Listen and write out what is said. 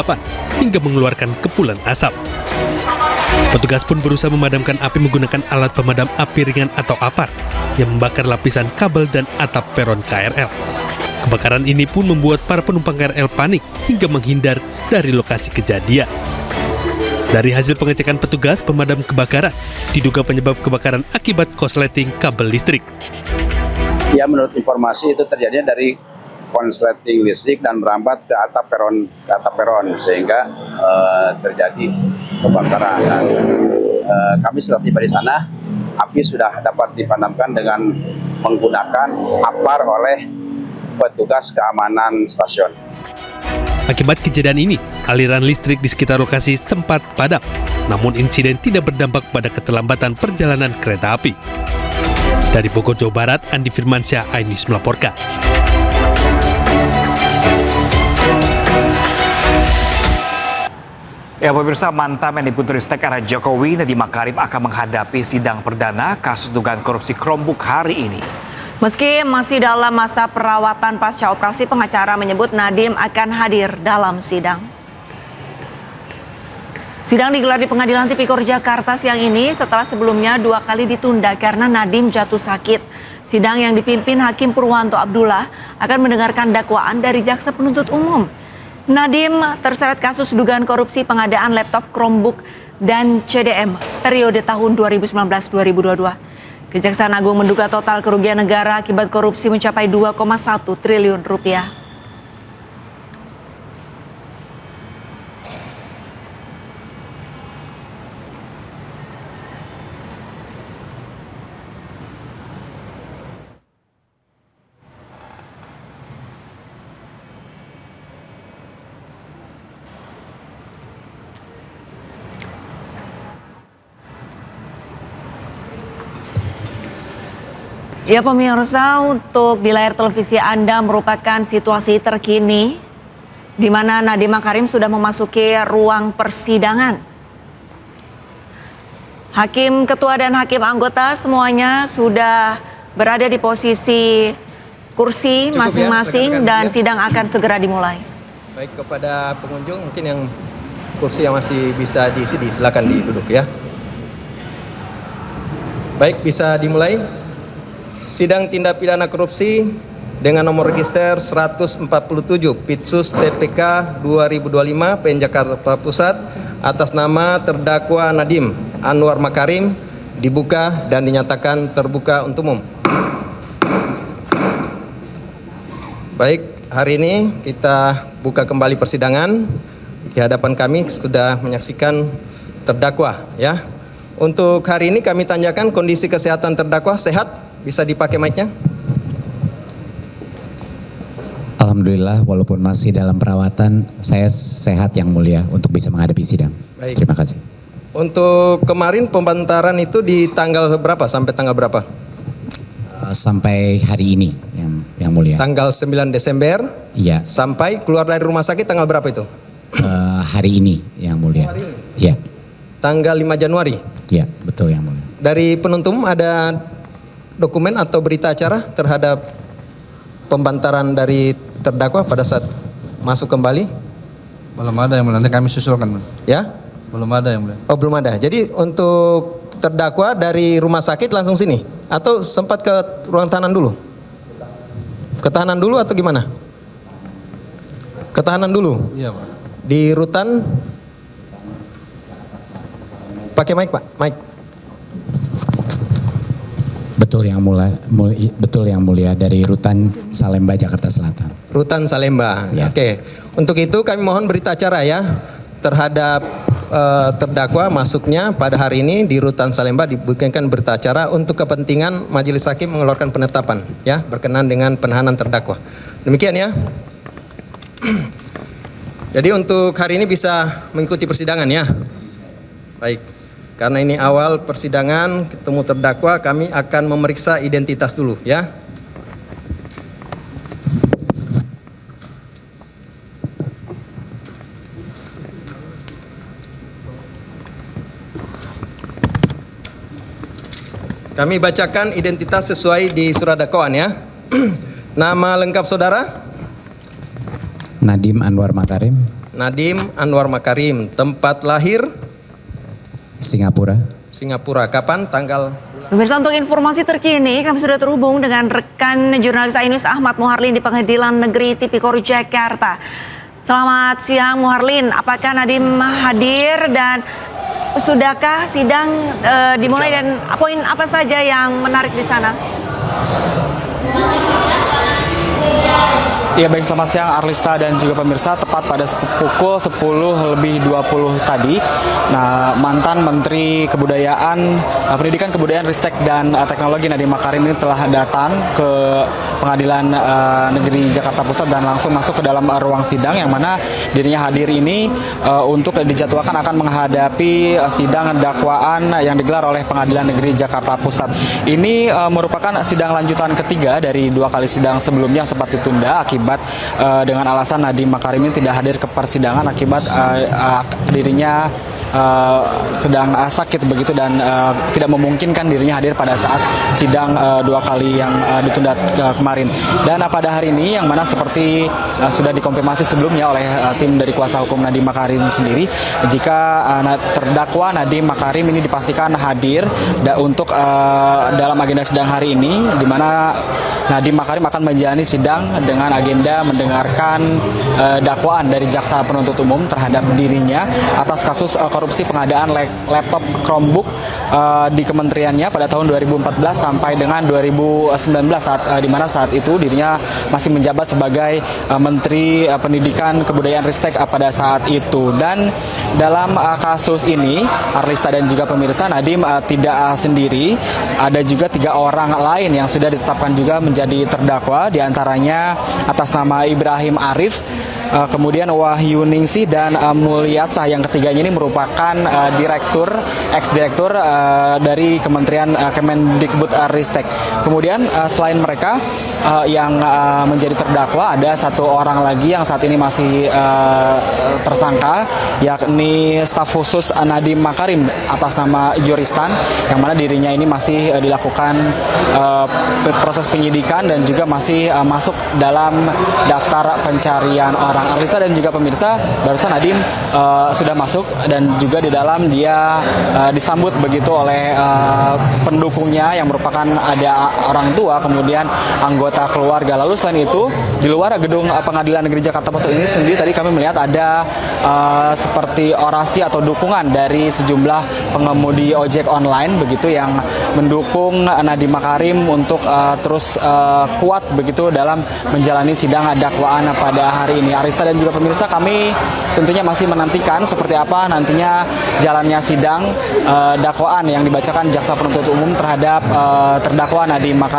penetapan hingga mengeluarkan kepulan asap. Petugas pun berusaha memadamkan api menggunakan alat pemadam api ringan atau APAR yang membakar lapisan kabel dan atap peron KRL. Kebakaran ini pun membuat para penumpang KRL panik hingga menghindar dari lokasi kejadian. Dari hasil pengecekan petugas pemadam kebakaran, diduga penyebab kebakaran akibat korsleting kabel listrik. Ya, menurut informasi itu terjadinya dari konsleting listrik dan merambat ke atap peron sehingga terjadi kebakaran. Dan, kami setelah tiba di sana, api sudah dapat dipadamkan dengan menggunakan APAR oleh petugas keamanan stasiun. Akibat kejadian ini, aliran listrik di sekitar lokasi sempat padam. Namun insiden tidak berdampak pada keterlambatan perjalanan kereta api. Dari Bogor, Jawa Barat, Andi Firmansyah, iNews melaporkan. Ya pemirsa, mantan Mendiputeristek era Jokowi Nadiem Makarim akan menghadapi sidang perdana kasus dugaan korupsi Chromebook hari ini. Meski masih dalam masa perawatan pasca operasi, pengacara menyebut Nadiem akan hadir dalam sidang. Sidang digelar di Pengadilan Tipikor Jakarta siang ini setelah sebelumnya 2 kali ditunda karena Nadiem jatuh sakit. Sidang yang dipimpin Hakim Purwanto Abdullah akan mendengarkan dakwaan dari jaksa penuntut umum. Nadiem terseret kasus dugaan korupsi pengadaan laptop Chromebook dan CDM periode tahun 2019-2022. Kejaksaan Agung menduga total kerugian negara akibat korupsi mencapai 2,1 triliun rupiah. Ya pemirsa, untuk di layar televisi Anda merupakan situasi terkini di mana Nadiem Makarim sudah memasuki ruang persidangan. Hakim ketua dan hakim anggota semuanya sudah berada di posisi kursi masing-masing dan sidang akan segera dimulai. Baik, kepada pengunjung mungkin yang kursi yang masih bisa diisi silakan duduk ya. Baik, bisa dimulai. Sidang tindak pidana korupsi dengan nomor register 147 Pitsus TPK 2025 PN Jakarta Pusat atas nama terdakwa Nadiem Anwar Makarim dibuka dan dinyatakan terbuka untuk umum. Baik, hari ini kita buka kembali persidangan. Di hadapan kami sudah menyaksikan terdakwa ya. Untuk hari ini kami tanyakan kondisi kesehatan terdakwa sehat. Bisa dipakai mic-nya? Alhamdulillah, walaupun masih dalam perawatan, saya sehat yang mulia untuk bisa menghadapi sidang. Baik. Terima kasih. Untuk kemarin pembantaran itu di tanggal berapa sampai tanggal berapa? Sampai hari ini yang mulia. Tanggal 9 Desember. Iya. Sampai keluar dari rumah sakit tanggal berapa itu? Hari ini yang mulia. Hari ini? Iya. Tanggal 5 Januari. Iya, betul yang mulia. Dari penuntut ada dokumen atau berita acara terhadap pembantaran dari terdakwa pada saat masuk kembali? Belum ada yang mulia, nanti kami susulkan. Ya? Belum ada yang mulia. Oh, belum ada. Jadi untuk terdakwa dari rumah sakit langsung sini? Atau sempat ke ruang tahanan dulu? Ketahanan dulu atau gimana? Ketahanan dulu? Iya Pak. Di rutan? Pakai mic Pak, mic. Betul yang mulia dari Rutan Salemba Jakarta Selatan. Rutan Salemba. Ya. Oke. Untuk itu kami mohon berita acara ya terhadap terdakwa masuknya pada hari ini di Rutan Salemba dibuatkan berita acara untuk kepentingan Majelis Hakim mengeluarkan penetapan ya berkenaan dengan penahanan terdakwa. Demikian ya. Jadi untuk hari ini bisa mengikuti persidangan ya. Baik. Karena ini awal persidangan ketemu terdakwa, kami akan memeriksa identitas dulu ya. Kami bacakan identitas sesuai di surat dakwaan ya. Nama lengkap saudara? Nadiem Anwar Makarim. Nadiem Anwar Makarim, tempat lahir Singapura. Singapura. Kapan? Tanggal? Pemirsa, untuk informasi terkini kami sudah terhubung dengan rekan jurnalis Ainus Ahmad Muharlin di Pengadilan Negeri Tipikor Jakarta. Selamat siang Muharlin, apakah Nadiem hadir dan sudahkah sidang dimulai dan poin apa saja yang menarik di sana? Ya baik, selamat siang Arlista dan juga pemirsa. Tepat pada pukul 10:20 tadi, nah mantan Menteri Kebudayaan, Pendidikan Kebudayaan, Ristek dan Teknologi Nadiem Makarim ini telah datang ke Pengadilan Negeri Jakarta Pusat dan langsung masuk ke dalam ruang sidang yang mana dirinya hadir ini untuk dijadwalkan akan menghadapi sidang dakwaan yang digelar oleh Pengadilan Negeri Jakarta Pusat. Ini merupakan sidang lanjutan ketiga dari 2 kali sidang sebelumnya yang sempat ditunda akibat dengan alasan Nadiem Makarim ini tidak hadir ke persidangan akibat dirinya sedang sakit begitu dan tidak memungkinkan dirinya hadir pada saat sidang 2 kali yang ditunda kemarin. Dan pada hari ini yang mana seperti sudah dikonfirmasi sebelumnya oleh tim dari kuasa hukum Nadiem Makarim sendiri, jika terdakwa Nadiem Makarim ini dipastikan hadir untuk dalam agenda sidang hari ini, di mana Nadiem Makarim akan menjalani sidang dengan agenda mendengarkan dakwaan dari jaksa penuntut umum terhadap dirinya atas kasus korupsi pengadaan laptop Chromebook di kementeriannya pada tahun 2014 sampai dengan 2019 di mana saat itu dirinya masih menjabat sebagai Menteri Pendidikan Kebudayaan Ristek pada saat itu. Dan dalam kasus ini Arlista dan juga pemirsa, Nadiem tidak sendiri, ada juga 3 orang lain yang sudah ditetapkan juga menjadi terdakwa, diantaranya atas nama Ibrahim Arif, kemudian Wahyu Ningsih dan Mulyatsah. Yang ketiganya ini merupakan ex-direktur dari Kementerian Kemendikbud Ristek. Kemudian selain mereka yang menjadi terdakwa, ada 1 orang lagi yang saat ini masih tersangka, yakni staf khusus Nadiem Makarim atas nama Joristan, yang mana dirinya ini masih dilakukan proses penyidikan dan juga masih masuk dalam daftar pencarian orang. Arlista dan juga pemirsa, barusan Nadiem sudah masuk dan juga di dalam dia disambut begitu oleh pendukungnya yang merupakan ada orang tua, kemudian anggota keluarga. Lalu selain itu, di luar gedung Pengadilan Negeri Jakarta Pusat ini sendiri tadi kami melihat ada seperti orasi atau dukungan dari sejumlah pengemudi ojek online begitu yang mendukung Nadiem Makarim untuk terus kuat begitu dalam menjalani sidang dakwaan pada hari ini. Arista dan juga pemirsa, kami tentunya masih menantikan seperti apa nantinya jalannya sidang dakwaan yang dibacakan jaksa penuntut umum terhadap terdakwa Nadiem Makarim.